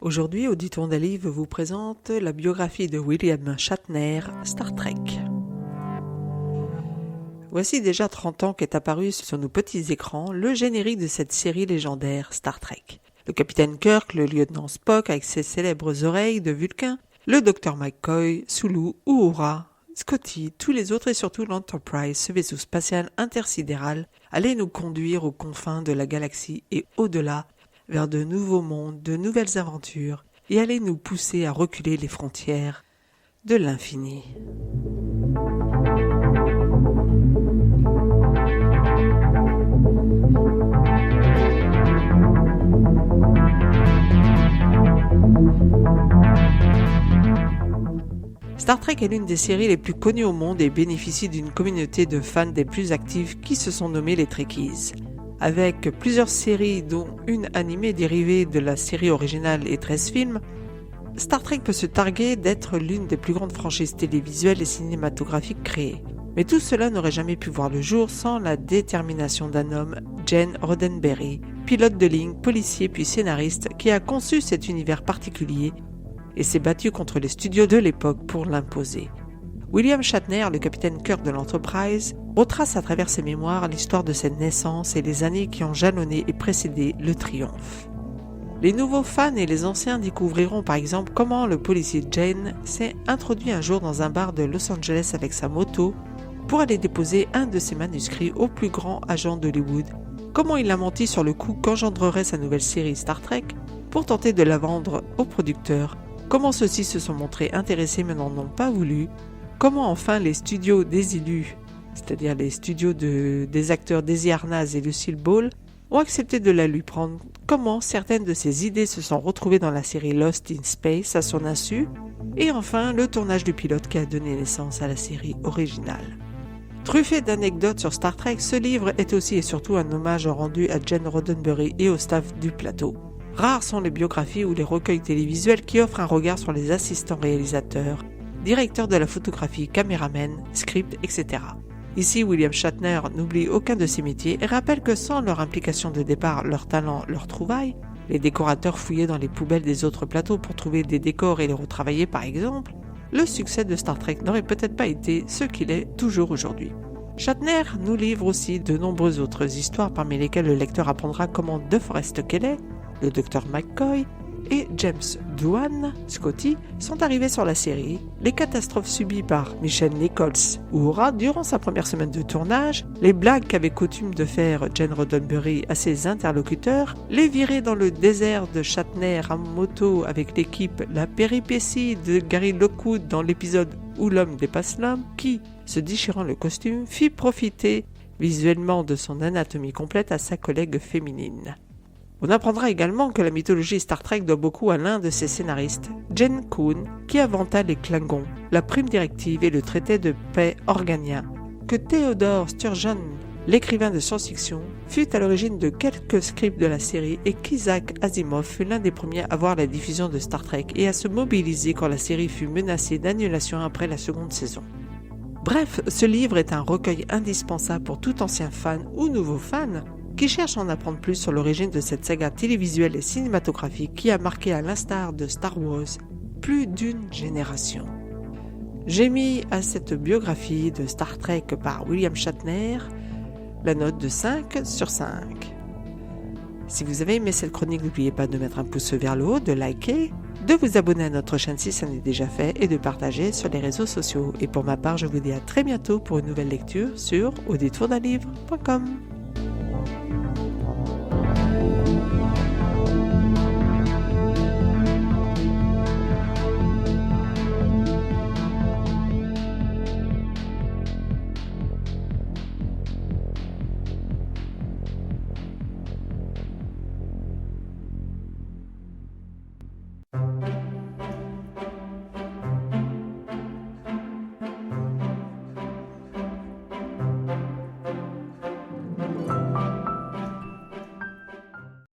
Aujourd'hui, Auditoire d'un livre vous présente la biographie de William Shatner, Star Trek. Voici déjà 30 ans qu'est apparu sur nos petits écrans le générique de cette série légendaire Star Trek. Le capitaine Kirk, le lieutenant Spock avec ses célèbres oreilles de Vulcain, le docteur McCoy, Sulu, Uhura, Scotty, tous les autres et surtout l'Enterprise, ce vaisseau spatial intersidéral, allaient nous conduire aux confins de la galaxie et au-delà, vers de nouveaux mondes, de nouvelles aventures, et allaient nous pousser à reculer les frontières de l'infini. Star Trek est l'une des séries les plus connues au monde et bénéficie d'une communauté de fans des plus actifs qui se sont nommés les Trekkies. Avec plusieurs séries dont une animée dérivée de la série originale et 13 films, Star Trek peut se targuer d'être l'une des plus grandes franchises télévisuelles et cinématographiques créées. Mais tout cela n'aurait jamais pu voir le jour sans la détermination d'un homme, Gene Roddenberry, pilote de ligne, policier puis scénariste, qui a conçu cet univers particulier et s'est battu contre les studios de l'époque pour l'imposer. William Shatner, le capitaine Kirk de l'Enterprise, retrace à travers ses mémoires l'histoire de cette naissance et les années qui ont jalonné et précédé le triomphe. Les nouveaux fans et les anciens découvriront par exemple comment le policier Gene s'est introduit un jour dans un bar de Los Angeles avec sa moto pour aller déposer un de ses manuscrits au plus grand agent d'Hollywood, comment il a menti sur le coup qu'engendrerait sa nouvelle série Star Trek pour tenter de la vendre aux producteurs, comment ceux-ci se sont montrés intéressés mais n'en ont pas voulu, comment enfin les studios désilus, c'est-à-dire les studios des acteurs Desi Arnaz et Lucille Ball, ont accepté de la lui prendre, comment certaines de ses idées se sont retrouvées dans la série Lost in Space à son insu, et enfin le tournage du pilote qui a donné naissance à la série originale. Truffé d'anecdotes sur Star Trek, ce livre est aussi et surtout un hommage rendu à Gene Roddenberry et au staff du plateau. Rares sont les biographies ou les recueils télévisuels qui offrent un regard sur les assistants réalisateurs, directeurs de la photographie, caméramen, script, etc. Ici, William Shatner n'oublie aucun de ses métiers et rappelle que sans leur implication de départ, leur talent, leur trouvaille, les décorateurs fouillaient dans les poubelles des autres plateaux pour trouver des décors et les retravailler par exemple, le succès de Star Trek n'aurait peut-être pas été ce qu'il est toujours aujourd'hui. Shatner nous livre aussi de nombreuses autres histoires parmi lesquelles le lecteur apprendra comment DeForest Kelley, le docteur McCoy et James Doohan, Scotty, sont arrivés sur la série, les catastrophes subies par Michelle Nichols Uhura durant sa première semaine de tournage, les blagues qu'avait coutume de faire Gene Roddenberry à ses interlocuteurs, les virées dans le désert de Shatner à moto avec l'équipe, la péripétie de Gary Lockwood dans l'épisode où l'homme dépasse l'homme, qui, se déchirant le costume, fit profiter visuellement de son anatomie complète à sa collègue féminine. On apprendra également que la mythologie Star Trek doit beaucoup à l'un de ses scénaristes, Gene Coon, qui inventa les Klingons, la prime directive et le traité de paix organien, que Theodore Sturgeon, l'écrivain de science-fiction, fut à l'origine de quelques scripts de la série et qu'Isaac Asimov fut l'un des premiers à voir la diffusion de Star Trek et à se mobiliser quand la série fut menacée d'annulation après la seconde saison. Bref, ce livre est un recueil indispensable pour tout ancien fan ou nouveau fan qui cherche à en apprendre plus sur l'origine de cette saga télévisuelle et cinématographique qui a marqué, à l'instar de Star Wars, plus d'une génération. J'ai mis à cette biographie de Star Trek par William Shatner la note de 5 sur 5. Si vous avez aimé cette chronique, n'oubliez pas de mettre un pouce vers le haut, de liker, de vous abonner à notre chaîne si ça n'est déjà fait et de partager sur les réseaux sociaux. Et pour ma part, je vous dis à très bientôt pour une nouvelle lecture sur auditourdunlivre.com.